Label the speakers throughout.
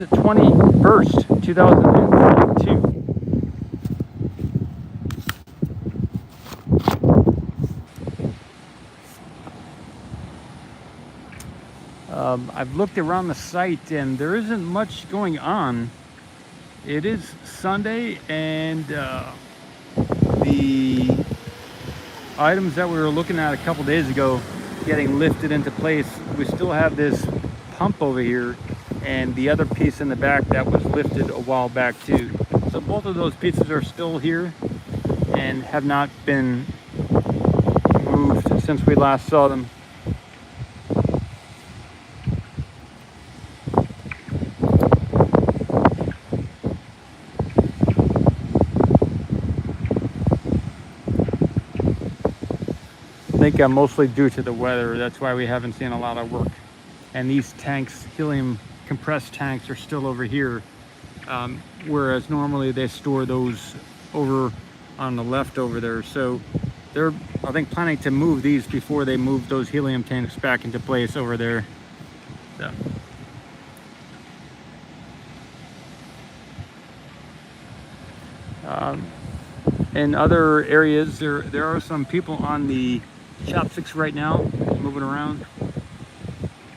Speaker 1: 21st, 2022. I've looked around the site and there isn't much going on. It is Sunday, and the items that we were looking at a couple days ago getting lifted into place. We still have this pump over here and the other piece in the back that was lifted a while back too. So both of those pieces are still here and have not been moved since we last saw them. I think mostly due to the weather. That's why we haven't seen a lot of work. And these tanks, helium compressed tanks, are still over here, whereas normally they store those over on the left over there. So they're, I think, planning to move these before they move those helium tanks back into place over there. So. In other areas, there are some people on the chopsticks right now, moving around.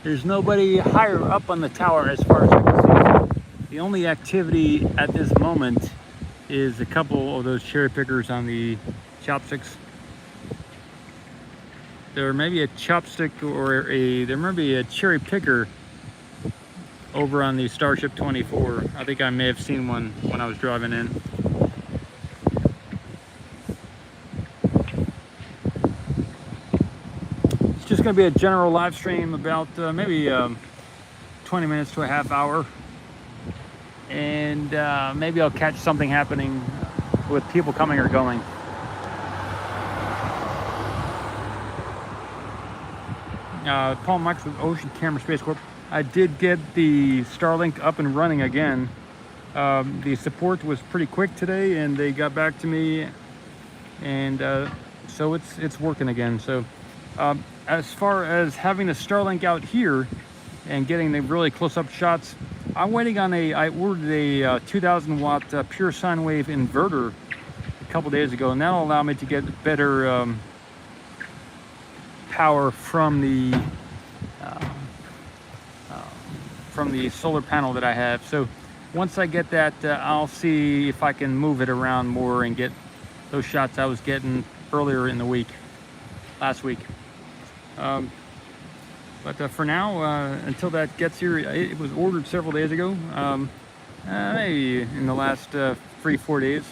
Speaker 1: There's nobody higher up on the tower as far as I can see. The only activity at this moment is a couple of those cherry pickers on the chopsticks. There may be a chopstick or there may be a cherry picker over on the Starship 24. I think I may have seen one when I was driving in. It's just going to be a general live stream about maybe 20 minutes to a half hour, and maybe I'll catch something happening with people coming or going. Paul Mike with Ocean Camera Space Corp. I did get the Starlink up and running again. The support was pretty quick today, and they got back to me, and so it's working again. So as far as having the Starlink out here and getting the really close-up shots, I'm waiting on I ordered a 2,000 watt pure sine wave inverter a couple days ago, and that'll allow me to get better power from the solar panel that I have. So once I get that, I'll see if I can move it around more and get those shots I was getting earlier in the week, last week. But for now, until that gets here, it was ordered several days ago, maybe in the last 3-4 days.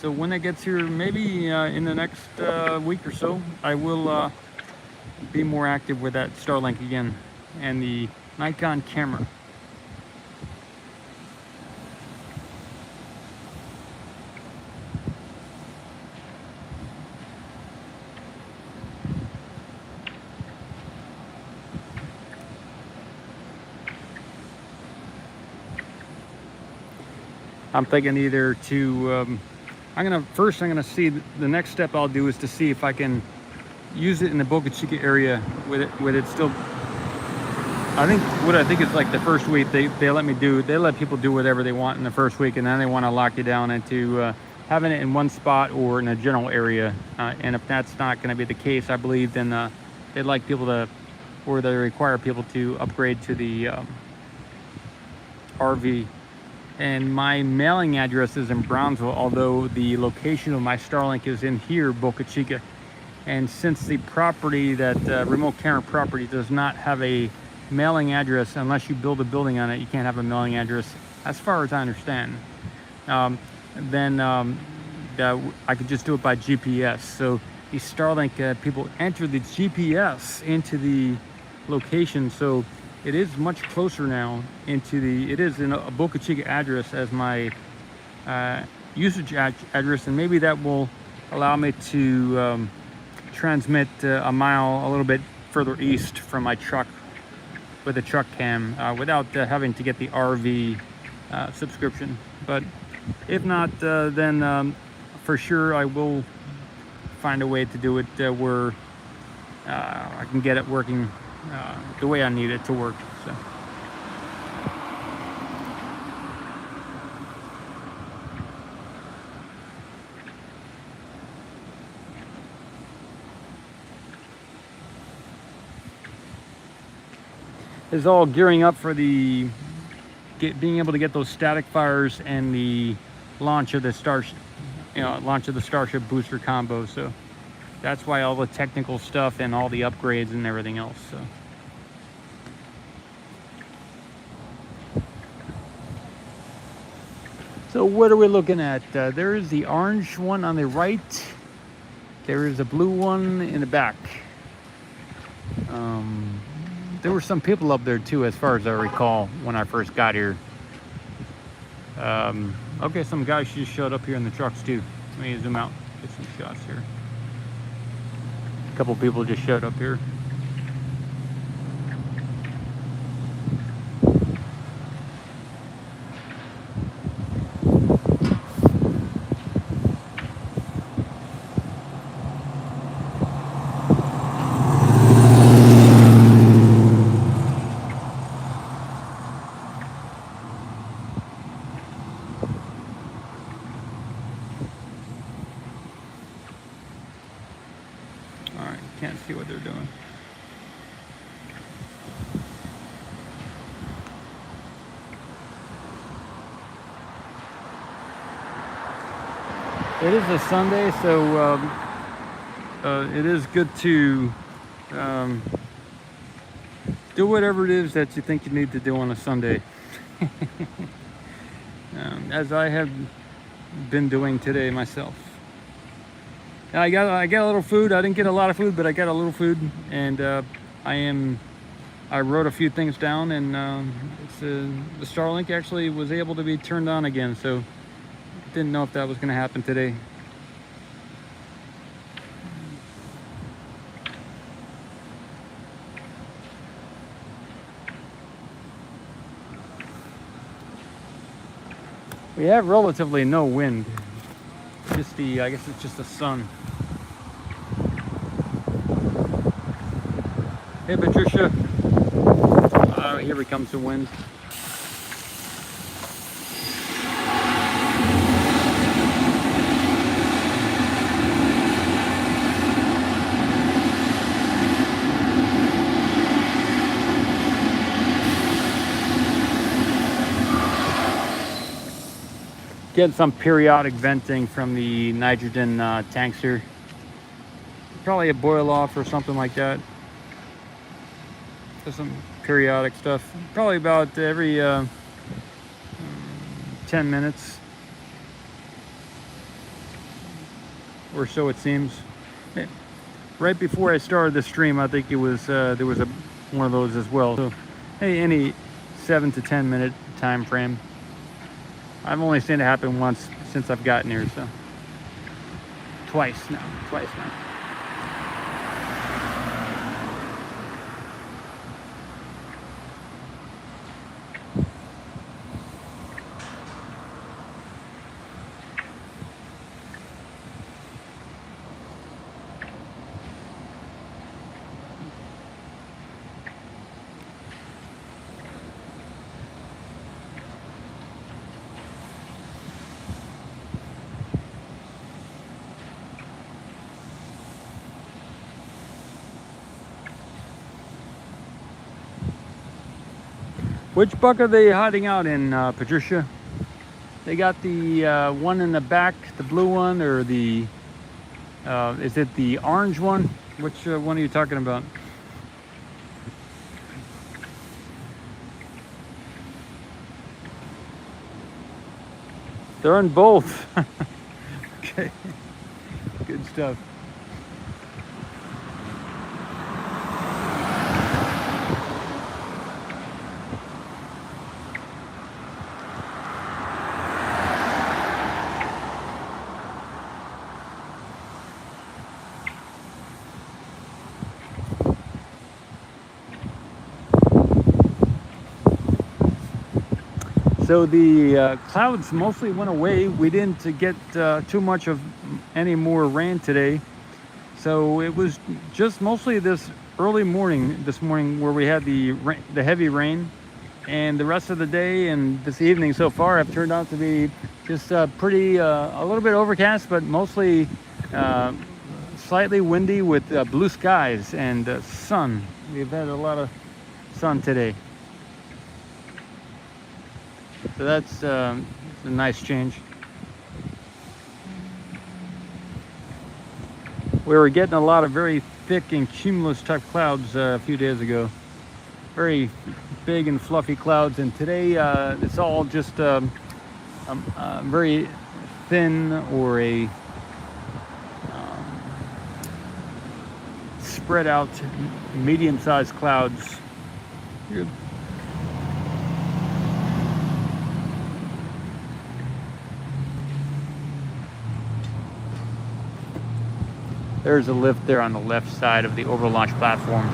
Speaker 1: So when that gets here, maybe in the next week or so, I will be more active with that Starlink again and the Nikon camera. I'm thinking either to, I'm gonna see, the next step I'll do is to see if I can use it in the Boca Chica area with it still. I think it's like the first week they let people do whatever they want in the first week, and then they want to lock you down into having it in one spot or in a general area. And if that's not going to be the case, I believe then they'd like people to, or they require people to upgrade to the RV. And my mailing address is in Brownsville, although the location of my Starlink is in here, Boca Chica. And since the property, that remote camera property, does not have a mailing address, unless you build a building on it, you can't have a mailing address, as far as I understand. Then I could just do it by GPS. So the Starlink people enter the GPS into the location, so it is much closer now into the, it is in a Boca Chica address as my usage address, and maybe that will allow me to transmit a mile a little bit further east from my truck with a truck cam without having to get the RV subscription. But if not, then for sure I will find a way to do it where I can get it working the way I need it to work. So is all gearing up for the being able to get those static fires and the launch of the Starship booster combo. So that's why all the technical stuff and all the upgrades and everything else. So what are we looking at? There is the orange one on the right. There is a blue one in the back. There were some people up there too, as far as I recall, when I first got here. Okay, some guys just showed up here in the trucks too. Let me zoom out, get some shots here. A couple people just showed up here. Can't see what they're doing. It is a Sunday, so it is good to do whatever it is that you think you need to do on a Sunday. As I have been doing today myself. I got a little food. I didn't get a lot of food, but I got a little food, and I wrote a few things down, and the Starlink actually was able to be turned on again. So didn't know if that was going to happen today. We have relatively no wind. Just the, I guess it's just the sun. Hey Patricia. Here comes the wind. Getting some periodic venting from the nitrogen tanks here. Probably a boil off or something like that. Just some periodic stuff. Probably about every 10 minutes or so, it seems. Right before I started the stream, I think it was there was one of those as well. So hey, any 7 to 10 minute time frame. I've only seen it happen once since I've gotten here, so twice now. Which buck are they hiding out in, Patricia? They got the one in the back, the blue one, or the, is it the orange one? Which one are you talking about? They're in both. Okay, good stuff. So the clouds mostly went away. We didn't get too much of any more rain today. So it was just mostly this early morning, this morning, where we had the heavy rain. And the rest of the day and this evening so far have turned out to be just pretty, a little bit overcast, but mostly slightly windy with blue skies and sun. We've had a lot of sun today. So that's a nice change. We were getting a lot of very thick and cumulus type clouds a few days ago. Very big and fluffy clouds, and today it's all just very thin or a spread out medium-sized clouds. Good. There's a lift there on the left side of the overlaunch platform.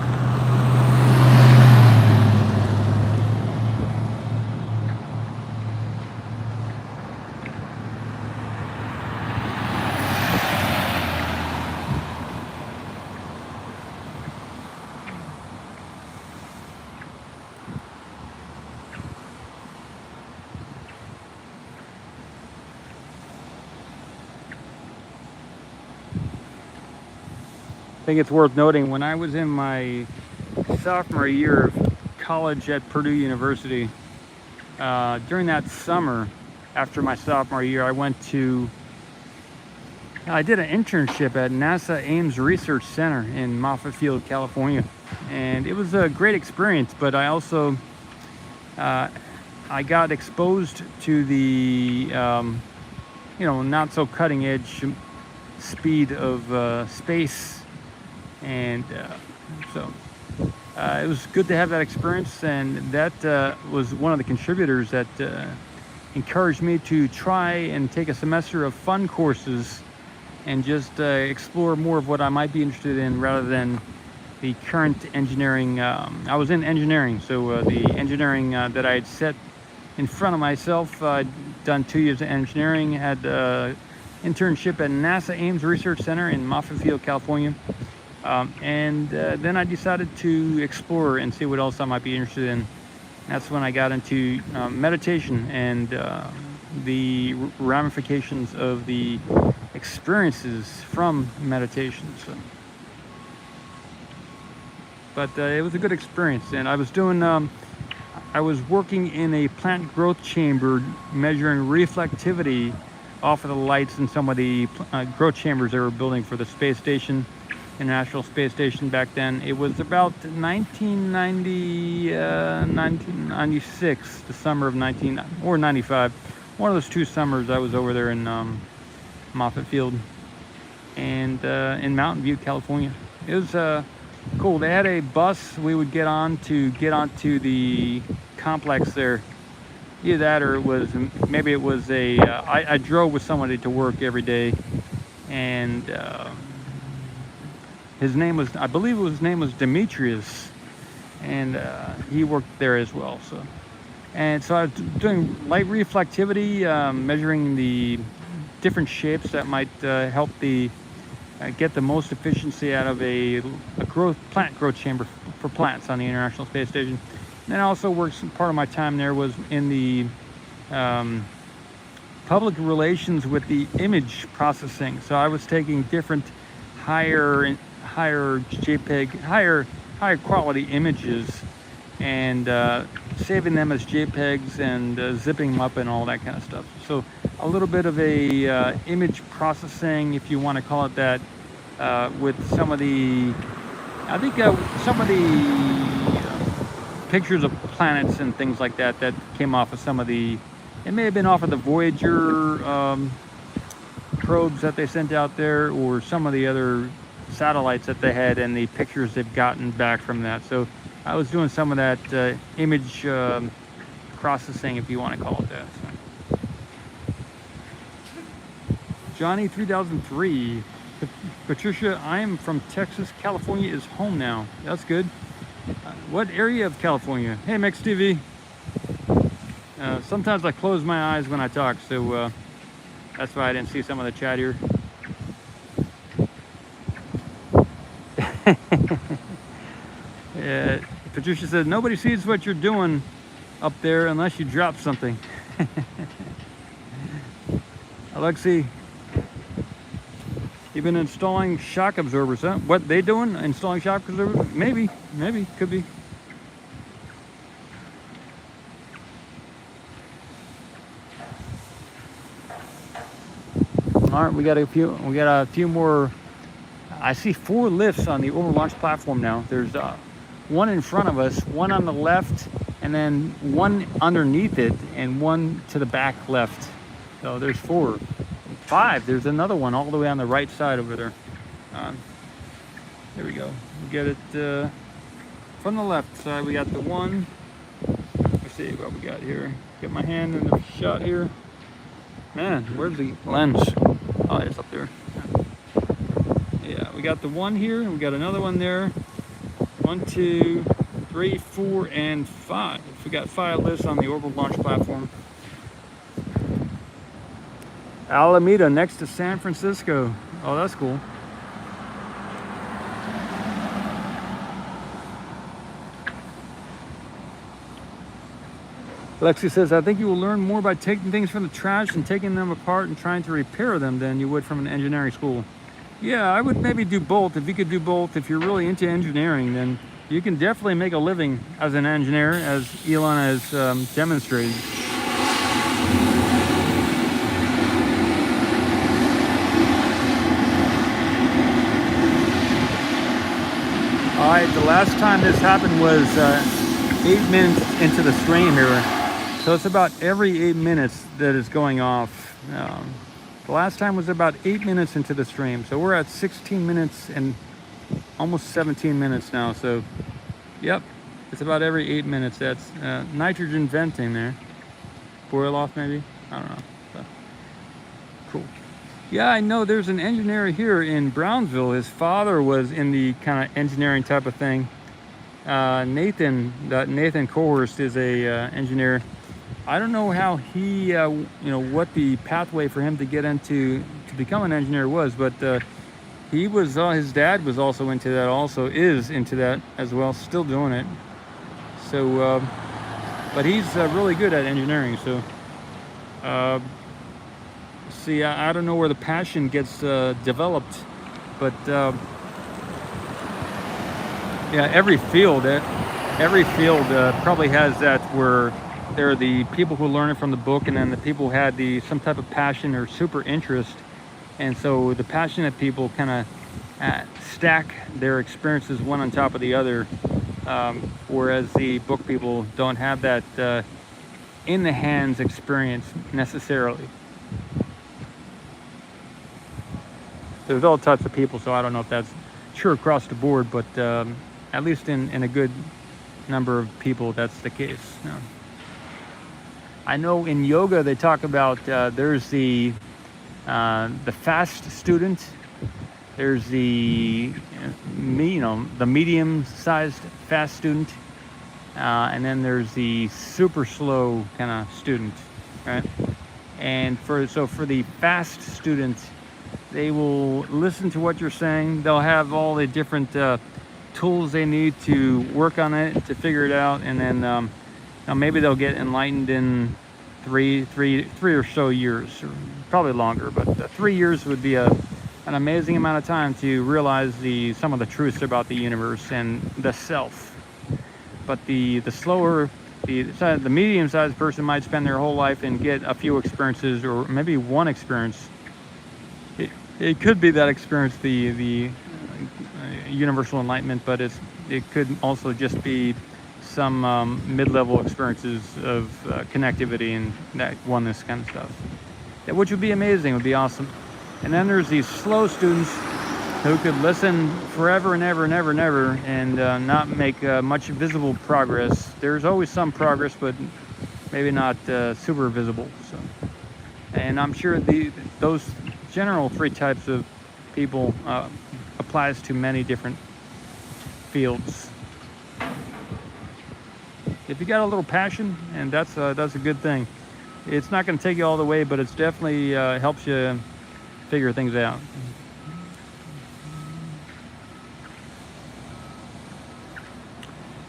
Speaker 1: I think it's worth noting, when I was in my sophomore year of college at Purdue University, during that summer after my sophomore year, I did an internship at NASA Ames Research Center in Moffett Field, California, and it was a great experience. But I also I got exposed to the not so cutting edge speed of space. And so it was good to have that experience, and that was one of the contributors that encouraged me to try and take a semester of fun courses and just explore more of what I might be interested in rather than the current engineering. I was in engineering, so the engineering that I had set in front of myself, I'd done 2 years of engineering, had an internship at NASA Ames Research Center in Moffett Field, California. And then I decided to explore and see what else I might be interested in. That's when I got into meditation and the ramifications of the experiences from meditation. So, but it was a good experience, and I was doing I was working in a plant growth chamber, measuring reflectivity off of the lights in some of the growth chambers they were building for the space station, International Space Station back then. It was about 1996, the summer of 95. One of those 2 summers I was over there in Moffett Field and in Mountain View, California. It was cool. They had a bus we would get onto the complex there. Either that, or maybe it was I drove with somebody to work every day, and I believe his name was Demetrius, and he worked there as well. So I was doing light reflectivity, measuring the different shapes that might help get the most efficiency out of a plant growth chamber for plants on the International Space Station. And then I also worked, part of my time there was in the public relations with the image processing. So I was taking different higher quality images and saving them as JPEGs and zipping them up and all that kind of stuff. So a little bit of a image processing, if you want to call it that, with some of the pictures of planets and things like that came off of it may have been off of the Voyager probes that they sent out there, or some of the other satellites that they had, and the pictures they've gotten back from that. So I was doing some of that image processing, if you want to call it that. So. Johnny 3003, Patricia, I am from Texas. California is home now. That's good. What area of California? Hey, Mix TV. Sometimes I close my eyes when I talk, so that's why I didn't see some of the chat here. Patricia said, nobody sees what you're doing up there unless you drop something. Alexi, you've been installing shock absorbers, huh? What they doing? Installing shock absorbers? Maybe, could be. All right, we got a few more. I see 4 lifts on the orbital launch platform now. There's one in front of us, one on the left, and then one underneath it, and one to the back left. So there's 4. 5. There's another one all the way on the right side over there. There we go. We get it from the left side. We got the one. Let's see what we got here. Get my hand in the shot here. Man, where's the lens? Oh, it's up there. Yeah, we got the one here, and we got another one there. 1, 2, 3, 4, and 5. We got 5 lifts on the orbital launch platform. Alameda, next to San Francisco. Oh, that's cool. Lexi says, I think you will learn more by taking things from the trash and taking them apart and trying to repair them than you would from an engineering school. Yeah, I would maybe do both. If you could do both, if you're really into engineering, then you can definitely make a living as an engineer, as Elon has demonstrated. All right, the last time this happened was 8 minutes into the stream here. So it's about every 8 minutes that it's going off. The last time was about 8 minutes into the stream. So we're at 16 minutes and almost 17 minutes now. So, yep, it's about every 8 minutes. That's nitrogen venting there. Boil off maybe? I don't know. So, cool. Yeah, I know there's an engineer here in Brownsville. His father was in the kind of engineering type of thing. Nathan Cohorst is a engineer. I don't know how he, what the pathway for him to get into to become an engineer was, but he was. His dad was also into that. Also is into that as well. Still doing it. So, but he's really good at engineering. So, see, I don't know where the passion gets developed, but yeah, every field probably has that where. There are the people who learn it from the book, and then the people who had some type of passion or super interest. And so the passionate people kind of stack their experiences one on top of the other, whereas the book people don't have that in the hands experience necessarily. There's all types of people, so I don't know if that's true across the board, but at least in a good number of people, that's the case. Yeah. I know in yoga they talk about there's the fast student, there's the medium-sized fast student, and then there's the super slow kind of student, right? And for the fast student, they will listen to what you're saying. They'll have all the different tools they need to work on it, to figure it out, and then now maybe they'll get enlightened in three or so years, or probably longer, but 3 years would be an amazing amount of time to realize some of the truths about the universe and the self. But the slower, the medium-sized person might spend their whole life and get a few experiences, or maybe one experience. It could be that experience, the universal enlightenment, but it could also just be some mid-level experiences of connectivity and that oneness kind of stuff, which would be amazing, would be awesome. And then there's these slow students who could listen forever and ever and ever and ever and not make much visible progress. There's always some progress, but maybe not super visible. So, and I'm sure those general 3 types of people applies to many different fields. If you got a little passion, and that's a good thing. It's not going to take you all the way, but it's definitely helps you figure things out.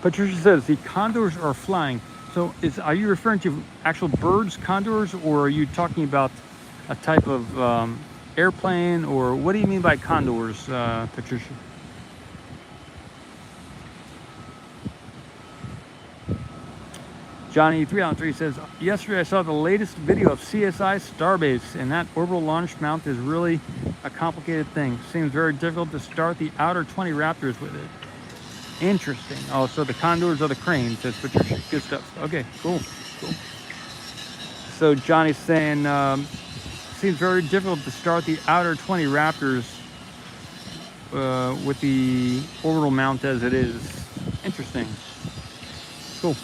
Speaker 1: Patricia says the condors are flying. So are you referring to actual birds, condors, or are you talking about a type of airplane, or what do you mean by condors, Patricia? Johnny 3 says, yesterday I saw the latest video of CSI Starbase, and that orbital launch mount is really a complicated thing. Seems very difficult to start the outer 20 Raptors with it. Interesting. Oh, so the contours of the cranes. That's what you're good stuff. Okay, cool. So Johnny's saying, seems very difficult to start the outer 20 Raptors with the orbital mount as it is. Interesting. Cool.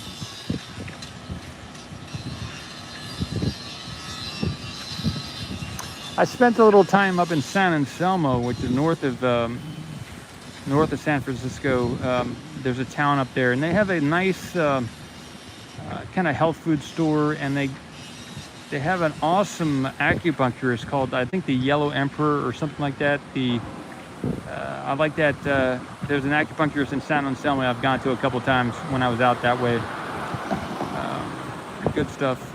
Speaker 1: I spent a little time up in San Anselmo, which is north of San Francisco. There's a town up there, and they have a nice kind of health food store, and they have an awesome acupuncturist called, I think, the Yellow Emperor or something like that. I like that. There's an acupuncturist in San Anselmo I've gone to a couple times when I was out that way. Good stuff.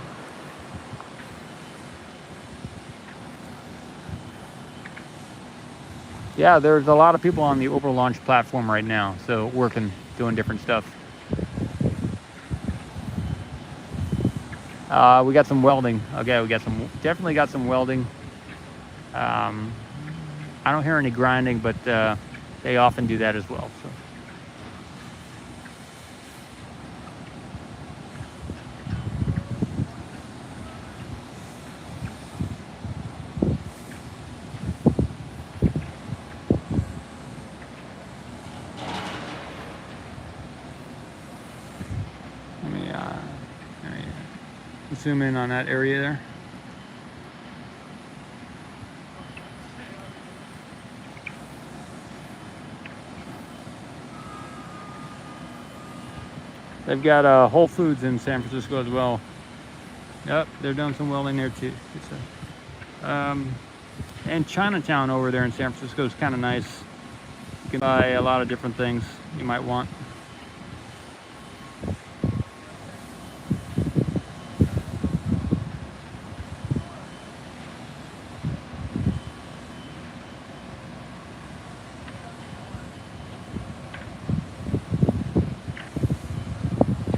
Speaker 1: Yeah, there's a lot of people on the orbital launch platform right now, so working, doing different stuff. We got some welding. Okay, we definitely got some welding. I don't hear any grinding, but they often do that as well. So. Zoom in on that area there. They've got Whole Foods in San Francisco as well. Yep, they're doing some welding there too. And Chinatown over there in San Francisco is kind of nice. You can buy a lot of different things you might want.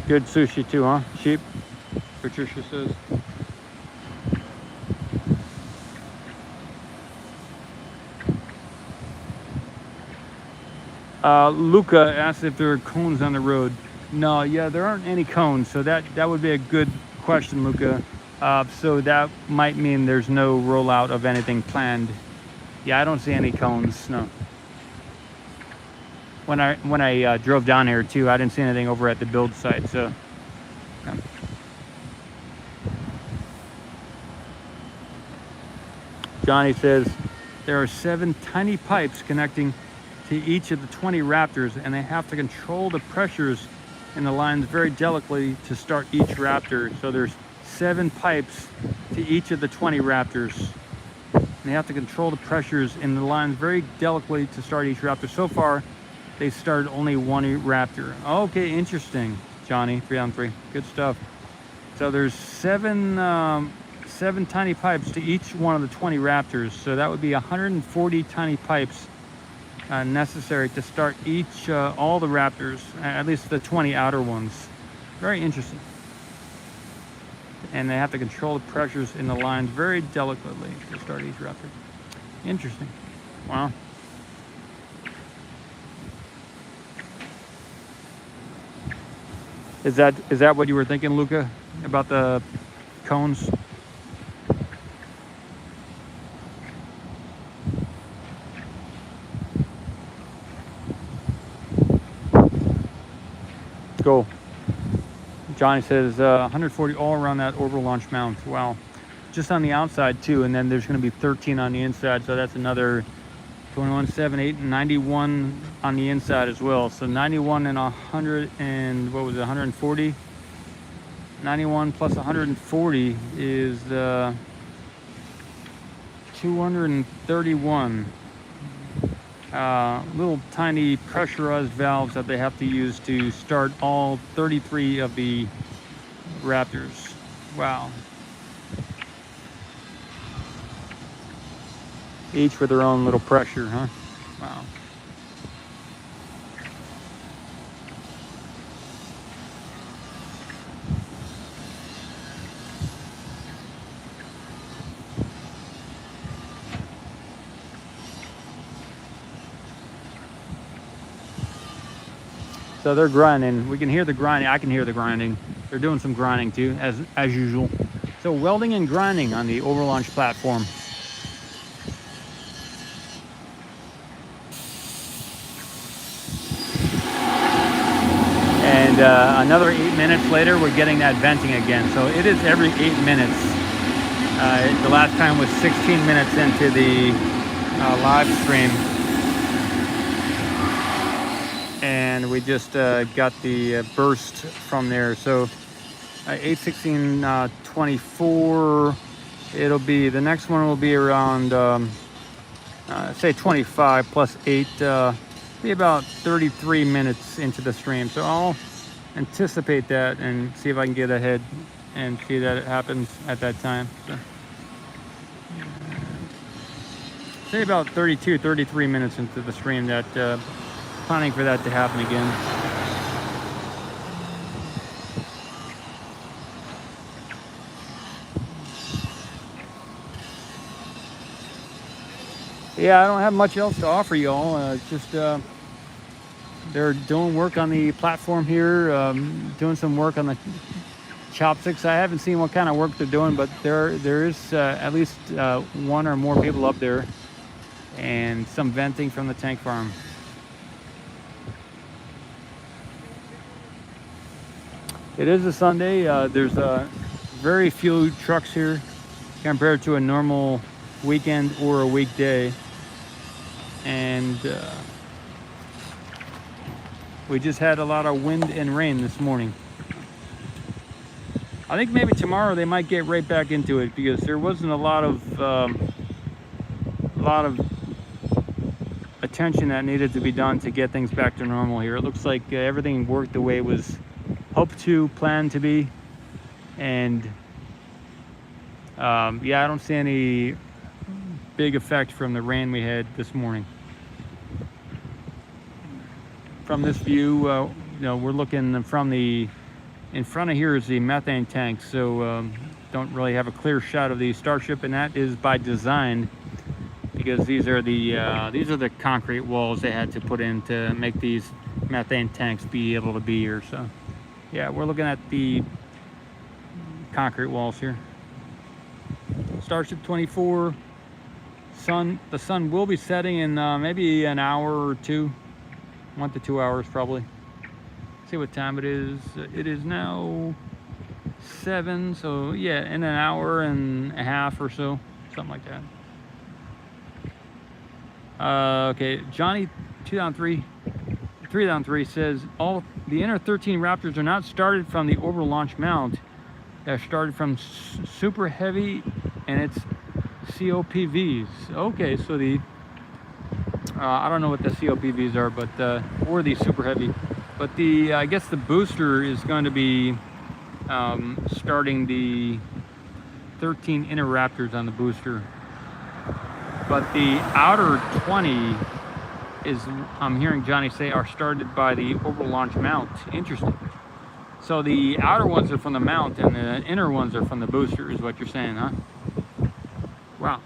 Speaker 1: Good sushi too, huh? Cheap, Patricia says. Luca asked if there are cones on the road. No, yeah, there aren't any cones, so that would be a good question, Luca. So that might mean there's no rollout of anything planned. Yeah, I don't see any cones, no. When I drove down here too, I didn't see anything over at the build site. So, Johnny says there are 7 tiny pipes connecting to each of the 20 Raptors, and they have to control the pressures in the lines very delicately to start each Raptor. So there's 7 pipes to each of the 20 Raptors. And they have to control the pressures in the lines very delicately to start each Raptor. So far, they started only 1 Raptor. Okay, interesting, Johnny, 3-on-3. Good stuff. So there's 7 tiny pipes to each one of the 20 Raptors. So that would be 140 tiny pipes necessary to start each, all the Raptors, at least the 20 outer ones. Very interesting. And they have to control the pressures in the lines very delicately to start each Raptor. Interesting. Wow. Is that what you were thinking, Luca, about the cones? Cool. Johnny says 140 all around that orbital launch mount. Wow. Just on the outside too, and then there's going to be 13 on the inside, so that's another 21, 7, 8, and 91 on the inside as well. So 91 and 100 and what was it, 140? 91 plus 140 is 231. Little tiny pressurized valves that they have to use to start all 33 of the Raptors. Wow. Each with their own little pressure, huh? Wow. So they're grinding. We can hear the grinding. I can hear the grinding. They're doing some grinding too, as usual. So welding and grinding on the overlaunch platform. And another 8 minutes later, we're getting that venting again. So it is every 8 minutes. The last time was 16 minutes into the live stream. And we just got the burst from there. So 8:16:24. It'll be, the next one will be around say 25 plus 8, be about 33 minutes into the stream. So I'll anticipate that and see if I can get ahead and see that it happens at that time. So, say about 32, 33 minutes into the stream, that planning for that to happen again. Yeah, I don't have much else to offer y'all. Just they're doing work on the platform here, doing some work on the chopsticks. I haven't seen what kind of work they're doing, but there is at least one or more people up there, and some venting from the tank farm. It is a Sunday. There's very few trucks here compared to a normal weekend or a weekday. And we just had a lot of wind and rain this morning. I think maybe tomorrow they might get right back into it, because there wasn't a lot of attention that needed to be done to get things back to normal here. It looks like everything worked the way it was hoped to, planned to be. And yeah, I don't see any big effect from the rain we had this morning. From this view, you know, we're looking from the, in front of here is the methane tank, so don't really have a clear shot of the Starship, and that is by design, because these are the concrete walls they had to put in to make these methane tanks be able to be here. So yeah, we're looking at the concrete walls here. Starship 24. The sun will be setting in maybe an hour or two, 1 to 2 hours probably. See what time it is. It is now 7, so yeah, in an hour and a half or so, something like that. Okay, Johnny 2-3 says all the inner 13 Raptors are not started from the overlaunch mount. They're started from super heavy, and it's COPVs. Okay, so the I don't know what the COPVs are, but or the super heavy, but the I guess the booster is going to be starting the 13 inner Raptors on the booster, but the outer 20 is, I'm hearing Johnny say, are started by the overlaunch mount. Interesting. So the outer ones are from the mount and the inner ones are from the booster, is what you're saying, huh? Wow.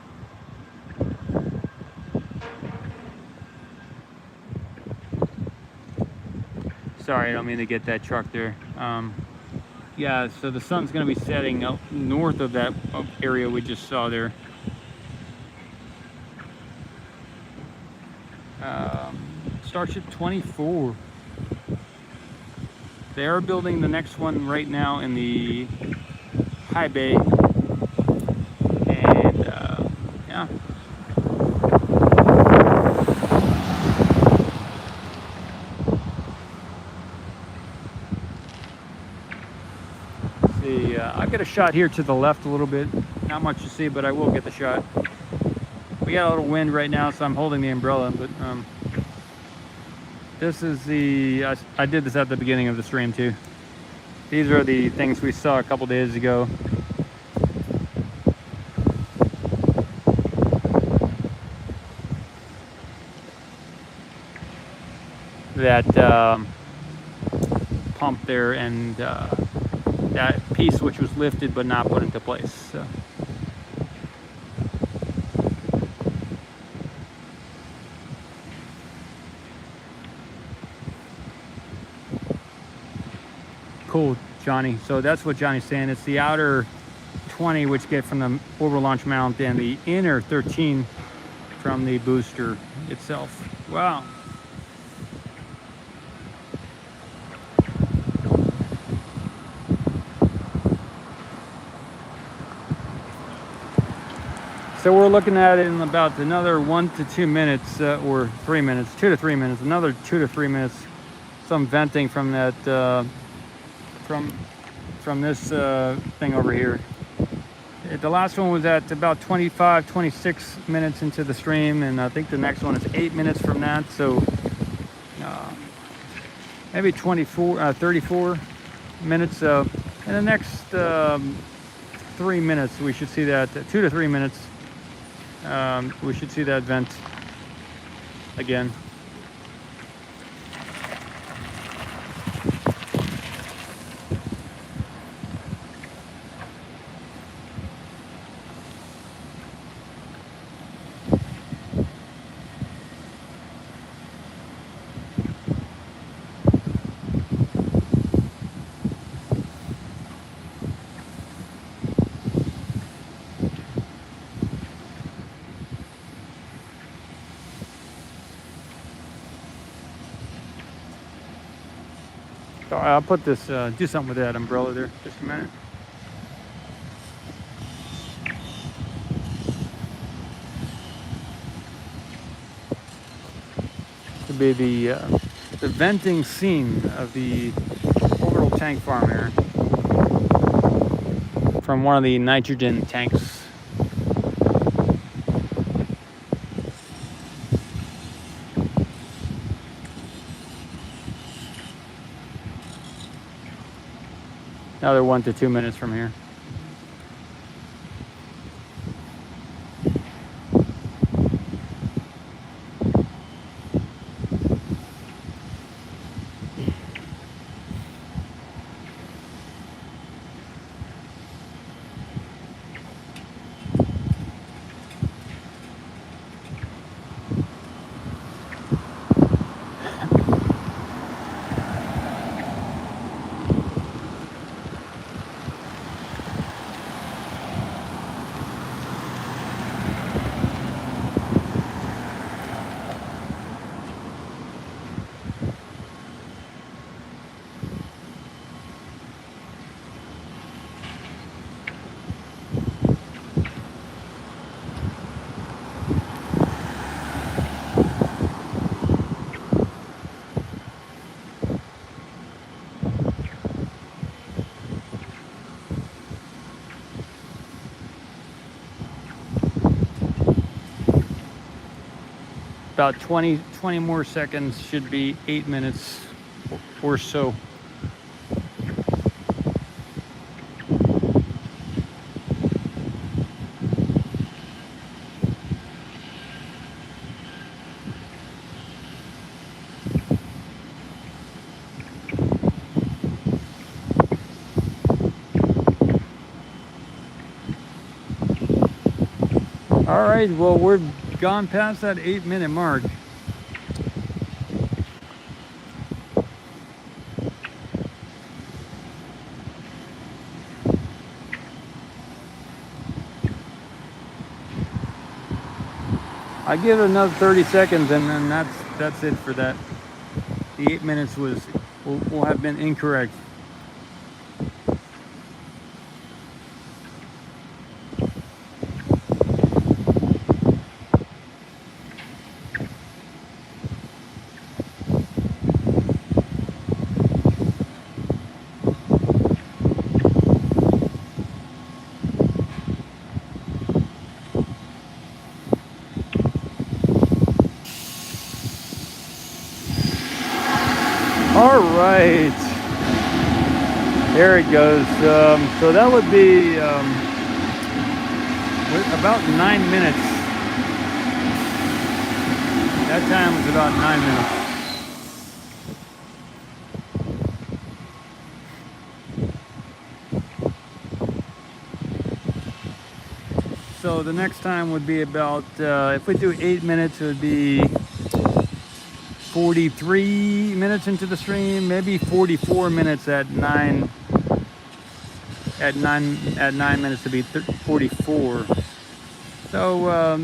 Speaker 1: Sorry, I don't mean to get that truck there. Yeah, so the sun's going to be setting up north of that area we just saw there. Starship 24. They are building the next one right now in the high bay. And yeah. See, I'll get a shot here to the left a little bit. Not much to see, but I will get the shot. We got a little wind right now, so I'm holding the umbrella, but this is the, I did this at the beginning of the stream too. These are the things we saw a couple days ago. That pump there, and that piece which was lifted but not put into place. So. cool, Johnny. So that's what Johnny's saying. It's the outer 20 which get from the orbital launch mount, and the inner 13 from the booster itself. Wow. So we're looking at it in about another 1 to 2 minutes, or 3 minutes, 2 to 3 minutes, another 2 to 3 minutes. Some venting from that, from this thing over here. The last one was at about 25, 26 minutes into the stream, and I think the next one is 8 minutes from that. So maybe 34 minutes. In the next 3 minutes, we should see that 2 to 3 minutes. We should see that vent again. So I'll put this, do something with that umbrella there, just a minute. To be the venting scene of the orbital tank farm here from one of the nitrogen tanks. Another 1 to 2 minutes from here. About 20 more seconds, should be 8 minutes or so. All right, well, we're gone past that 8-minute mark. I give it another 30 seconds, and then that's it for that. The 8 minutes will have been incorrect. All right, there it goes. So that would be about 9 minutes. That time was about 9 minutes. So the next time would be about, if we do 8 minutes, it would be 43 minutes into the stream, maybe 44 minutes at 9 minutes to be 44. So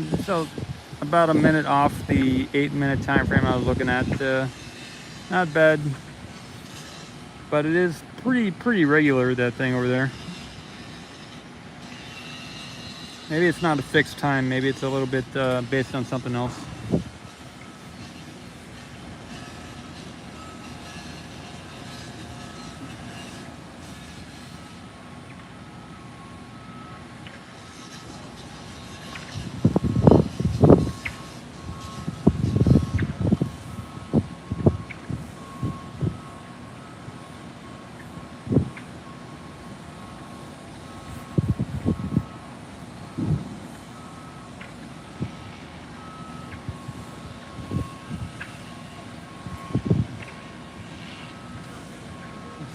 Speaker 1: about a minute off the 8-minute time frame I was looking at. Not bad, but it is pretty regular, that thing over there. Maybe it's not a fixed time, maybe it's a little bit based on something else.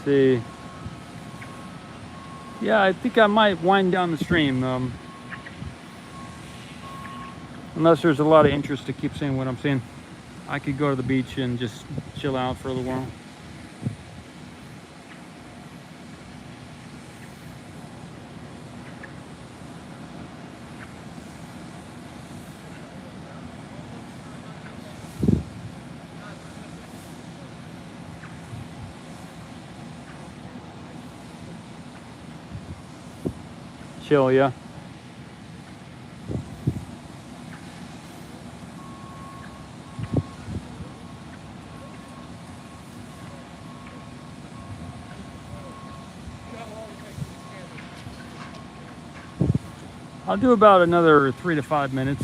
Speaker 1: See, yeah, I think I might wind down the stream, unless there's a lot of interest to keep saying what I'm saying. I could go to the beach and just chill out for a little while. Chill, yeah. I'll do about another 3 to 5 minutes.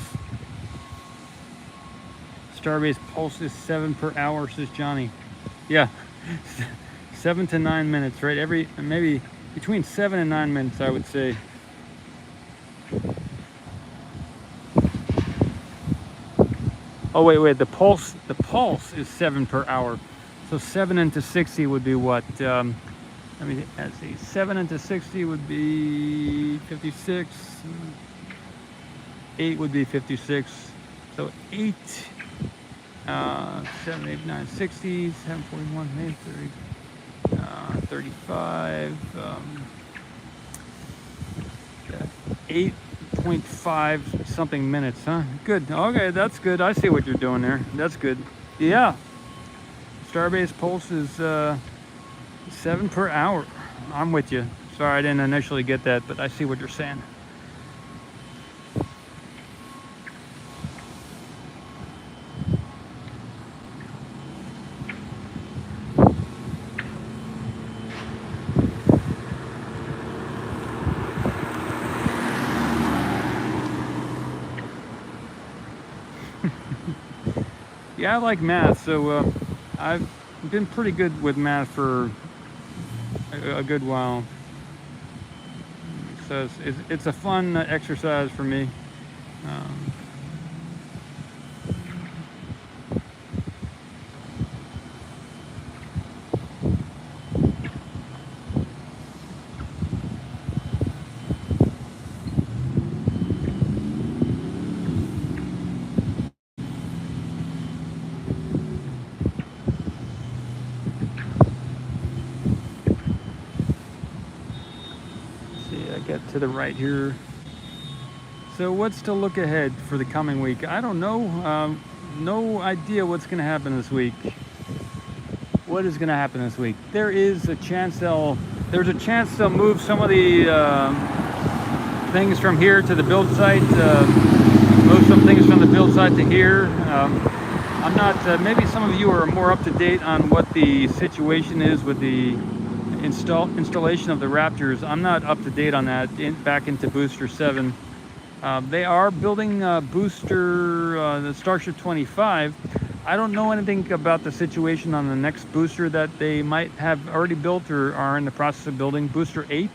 Speaker 1: Starbase pulse is 7 per hour, says Johnny. Yeah, 7 to 9 minutes, right? Maybe between 7 and 9 minutes, I would say. Oh wait, the pulse is 7 per hour. So 7 into 60 would be what? Let me see. 7 into 60 would be 56. 8 would be 56. So 8, 7, 8, 9, 60, 7, 41, 8, 30, 35. 8.5 something minutes, huh? Good. Okay, that's good. I see what you're doing there. That's good. Yeah. Starbase pulse is 7 per hour. I'm with you. Sorry, I didn't initially get that, but I see what you're saying. Yeah, I like math, so I've been pretty good with math for a good while. So it's a fun exercise for me. To the right here. So what's to look ahead for the coming week? I don't know. No idea what's going to happen this week. What is going to happen this week? There's a chance they'll move some of the things from here to the build site. Move some things from the build site to here. I'm not. Maybe some of you are more up to date on what the situation is with the installation of the Raptors. I'm not up to date on that. Back into Booster 7. They are building booster, the Starship 25. I don't know anything about the situation on the next booster that they might have already built or are in the process of building, Booster 8.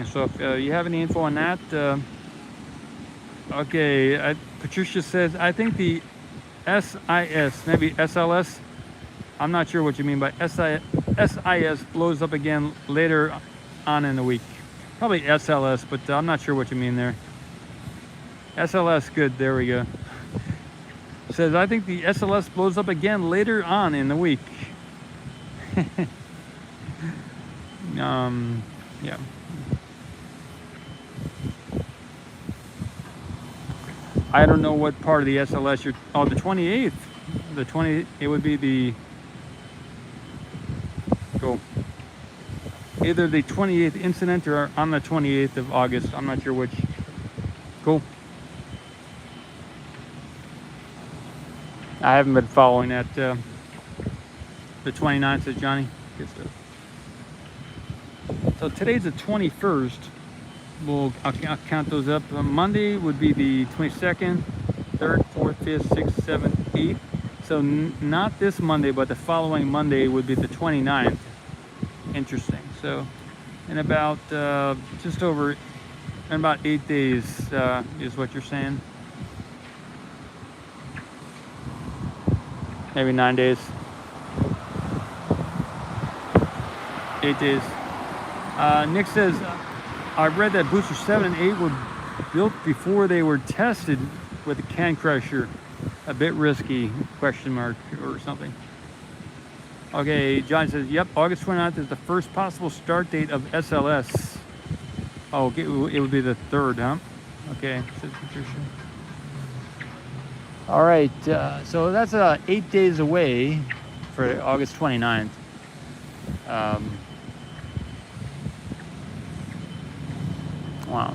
Speaker 1: So if you have any info on that. Okay, Patricia says, I think the SIS, maybe SLS, I'm not sure what you mean by SIS blows up again later on in the week. Probably SLS, but I'm not sure what you mean there. SLS, good, there we go. Says, I think the SLS blows up again later on in the week. Yeah. I don't know what part of the SLS you're... Oh, the 28th. The 20... It would be the... Cool. Either the 28th incident or on the 28th of August. I'm not sure which. Cool. I haven't been following that. The 29th, says Johnny. Good stuff. So today's the 21st. I'll count those up. Monday would be the 22nd, 3rd, 4th, 5th, 6th, 7th, 8th. So not this Monday, but the following Monday would be the 29th. Interesting. So in about just over in about 8 days is what you're saying. Maybe 9 days. 8 days. Nick says, I read that booster 7 and 8 were built before they were tested with the can crusher. A bit risky, question mark, or something. Okay, John says, yep, August 29th is the first possible start date of SLS. Oh, okay, it would be the 3rd, huh? Okay, says Patricia. All right, so that's 8 days away for August 29th. Wow.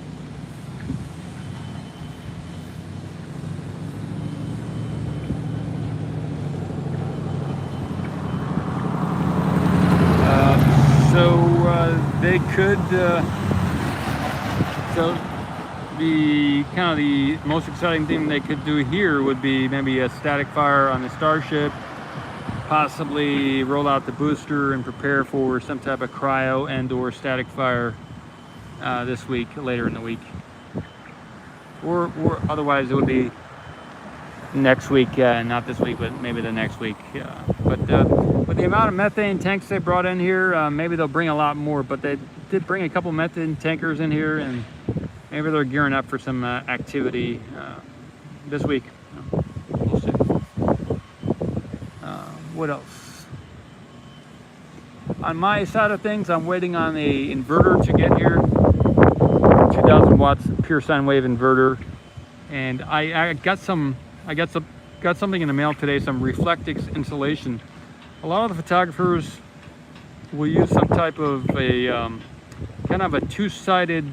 Speaker 1: They could, so the kind of the most exciting thing they could do here would be maybe a static fire on the Starship, possibly roll out the booster and prepare for some type of cryo and or static fire this week, later in the week, or otherwise it would be next week, not this week, but maybe the next week. But with the amount of methane tanks they brought in here, maybe they'll bring a lot more, but they did bring a couple methane tankers in here, and maybe they're gearing up for some activity this week. We'll see. What else? On my side of things, I'm waiting on a inverter to get here. 2000 watts pure sine wave inverter, and I got something in the mail today, some Reflectix insulation. A lot of the photographers will use some type of a kind of a two-sided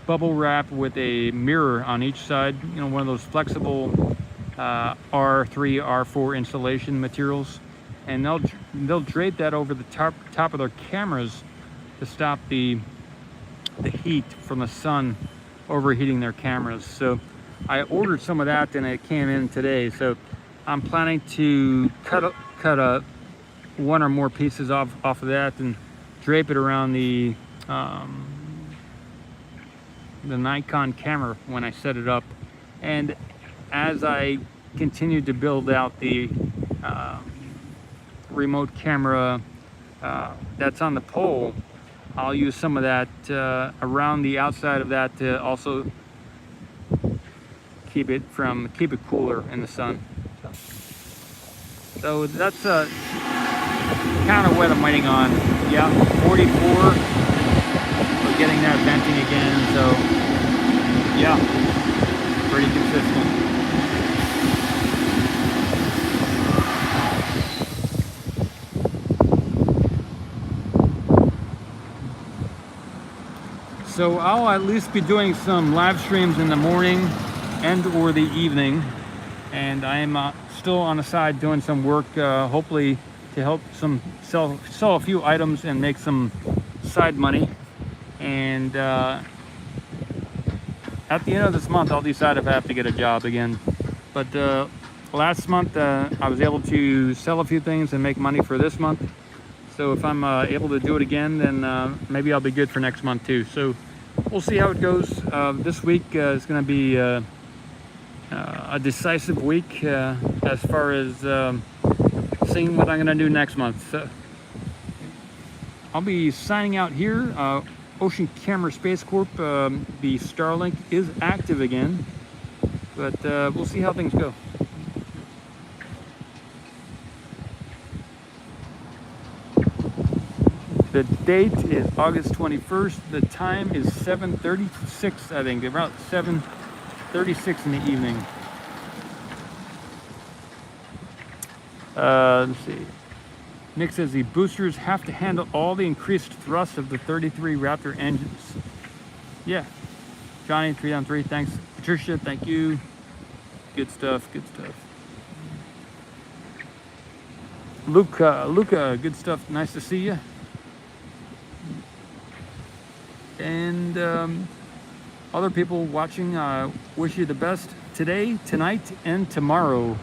Speaker 1: bubble wrap with a mirror on each side, you know, one of those flexible R3, R4 insulation materials, and they'll drape that over the top of their cameras to stop the heat from the sun overheating their cameras. So I ordered some of that and it came in today, so I'm planning to cut one or more pieces off of that and drape it around the Nikon camera when I set it up. And as I continue to build out the remote camera that's on the pole, I'll use some of that around the outside of that to also keep it cooler in the sun. So that's kind of what I'm waiting on. Yeah, 44. We're getting that venting again, so yeah, pretty consistent. So I'll at least be doing some live streams in the morning and or the evening, and I am still on the side doing some work, hopefully to help sell a few items and make some side money. And at the end of this month, I'll decide if I have to get a job again. But last month I was able to sell a few things and make money for this month. So if I'm able to do it again, then maybe I'll be good for next month too. So we'll see how it goes. This week is going to be a decisive week as far as seeing what I'm going to do next month. So I'll be signing out here. Ocean Camera Space Corp. The Starlink is active again, but we'll see how things go. The date is August 21st. The time is 7:36, I think, about 7:36 in the evening. Let's see. Nick says the boosters have to handle all the increased thrust of the 33 Raptor engines. Yeah. Johnny, 3 on 3, thanks. Patricia, thank you. Good stuff, good stuff. Luca, good stuff. Nice to see you. And other people watching, wish you the best today, tonight, and tomorrow.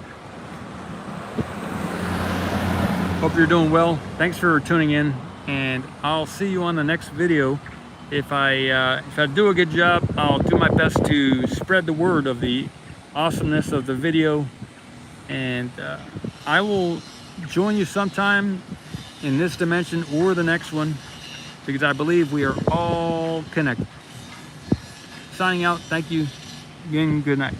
Speaker 1: Hope you're doing well. Thanks for tuning in, and I'll see you on the next video. If I do a good job, I'll do my best to spread the word of the awesomeness of the video, and I will join you sometime in this dimension or the next one, because I believe we are all connected. Signing out. Thank you again. Good night.